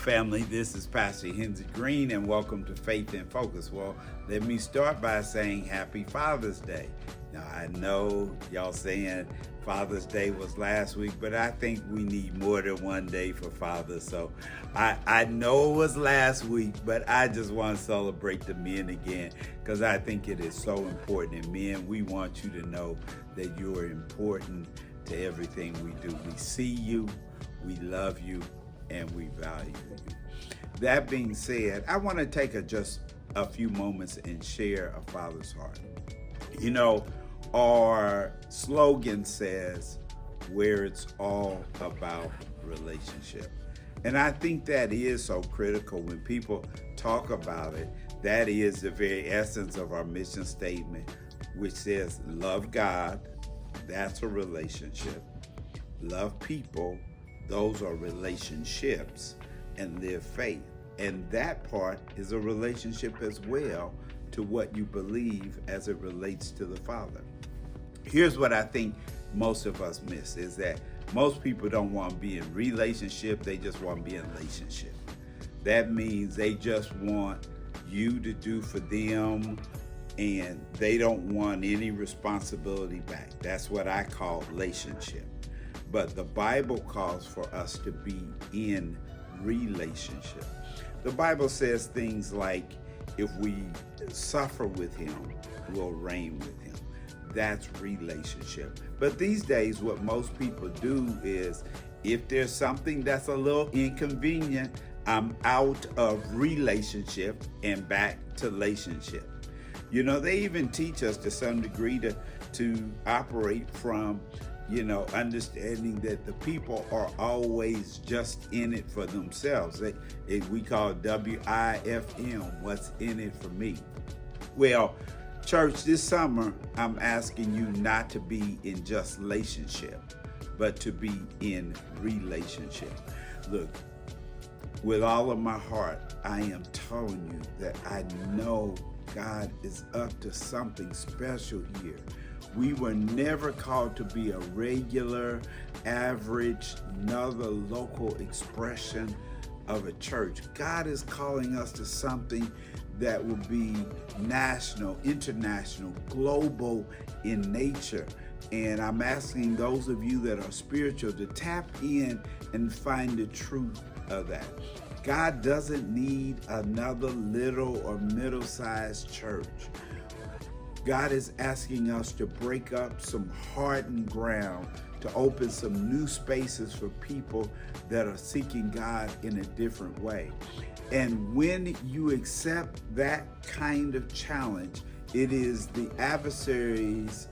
family. This is Pastor Henry Green, and welcome to Faith in Focus. Well, let me start by saying Happy Father's Day. Now, I know y'all saying Father's Day was last week, but I think we need more than one day for fathers. So I know it was last week, but I just want to celebrate the men again because I think it is so important. And men, we want you to know that you are important to everything we do. We see you, we love you, and we value you. That being said, I want to take just a few moments and share a father's heart. You know, our slogan says, where it's all about relationship. And I think that is so critical when people talk about it. That is the very essence of our mission statement, which says, love God, that's a relationship. Love people, those are relationships, and live faith. And that part is a relationship as well to what you believe as it relates to the Father. Here's what I think most of us miss is that most people don't want to be in relationship, they just want to be in relationship. That means they just want you to do for them and they don't want any responsibility back. That's what I call relationship. But the Bible calls for us to be in relationship. The Bible says things like, if we suffer with him, we'll reign with him. That's relationship. But these days, what most people do is, if there's something that's a little inconvenient, I'm out of relationship and back to relationship. You know, they even teach us to some degree to operate from, understanding that the people are always just in it for themselves. We call it WIFM, what's in it for me. Well, church, this summer, I'm asking you not to be in just relationship, but to be in relationship. Look, with all of my heart, I am telling you that I know God is up to something special here. We were never called to be a regular, average, another local expression of a church. God is calling us to something that will be national, international, global in nature. And I'm asking those of you that are spiritual to tap in and find the truth of that. God doesn't need another little or middle-sized church. God is asking us to break up some hardened ground, to open some new spaces for people that are seeking God in a different way. And when you accept that kind of challenge, it is the adversary's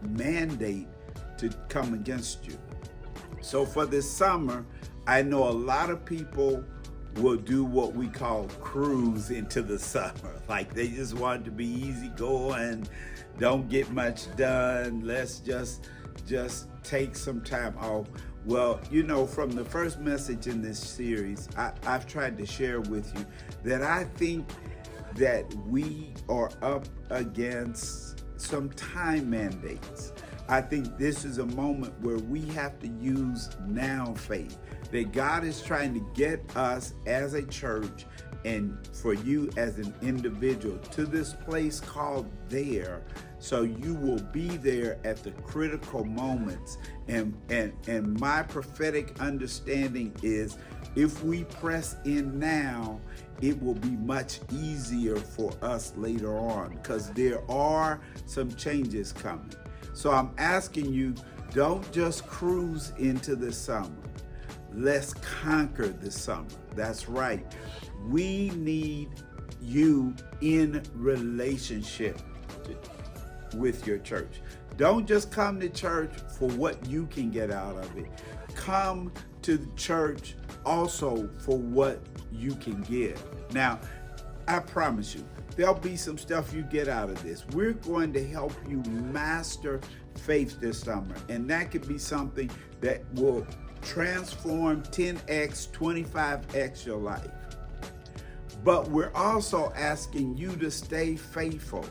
mandate to come against you. So for this summer, I know a lot of people will do what we call cruise into the summer. Like they just want it to be easy going, don't get much done. Let's just take some time off. Well, from the first message in this series, I've tried to share with you that I think that we are up against some time mandates. I think this is a moment where we have to use now faith, that God is trying to get us as a church and for you as an individual to this place called there, so you will be there at the critical moments. And my prophetic understanding is, if we press in now, it will be much easier for us later on, because there are some changes coming. So I'm asking you, don't just cruise into the summer. Let's conquer the summer. That's right. We need you in relationship with your church. Don't just come to church for what you can get out of it. Come to the church also for what you can give. Now, I promise you, there'll be some stuff you get out of this. We're going to help you master faith this summer, and that could be something that will transform 10x, 25x your life. But we're also asking you to stay faithful.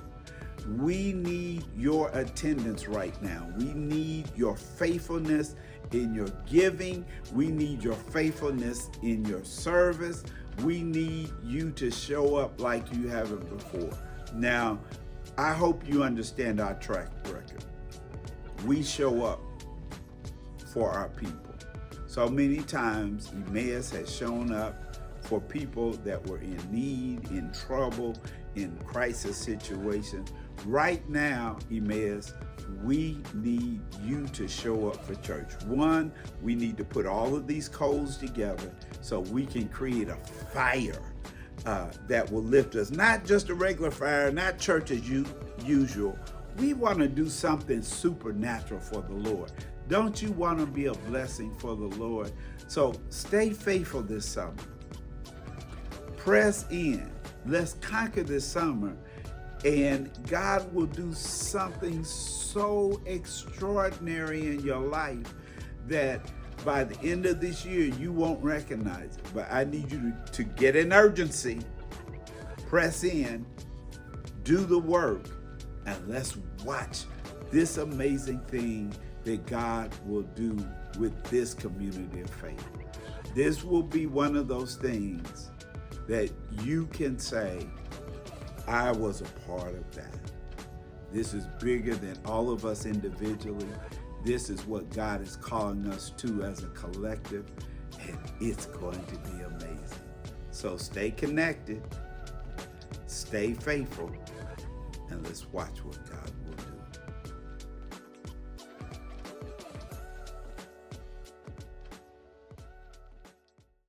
We need your attendance right now. We need your faithfulness in your giving. We need your faithfulness in your service. We need you to show up like you haven't before. Now, I hope you understand our track record. We show up for our people. So many times, Emmaus has shown up for people that were in need, in trouble, in crisis situations. Right now, Emmaus, we need you to show up for church. One, we need to put all of these coals together so we can create a fire that will lift us. Not just a regular fire, not church as usual. We want to do something supernatural for the Lord. Don't you want to be a blessing for the Lord? So stay faithful this summer. Press in. Let's conquer this summer, and God will do something so extraordinary in your life that by the end of this year, you won't recognize it. But I need you to get in urgency, press in, do the work, and let's watch this amazing thing that God will do with this community of faith. This will be one of those things that you can say, I was a part of that. This is bigger than all of us individually. This is what God is calling us to as a collective, and it's going to be amazing. So stay connected, stay faithful, and let's watch what God does.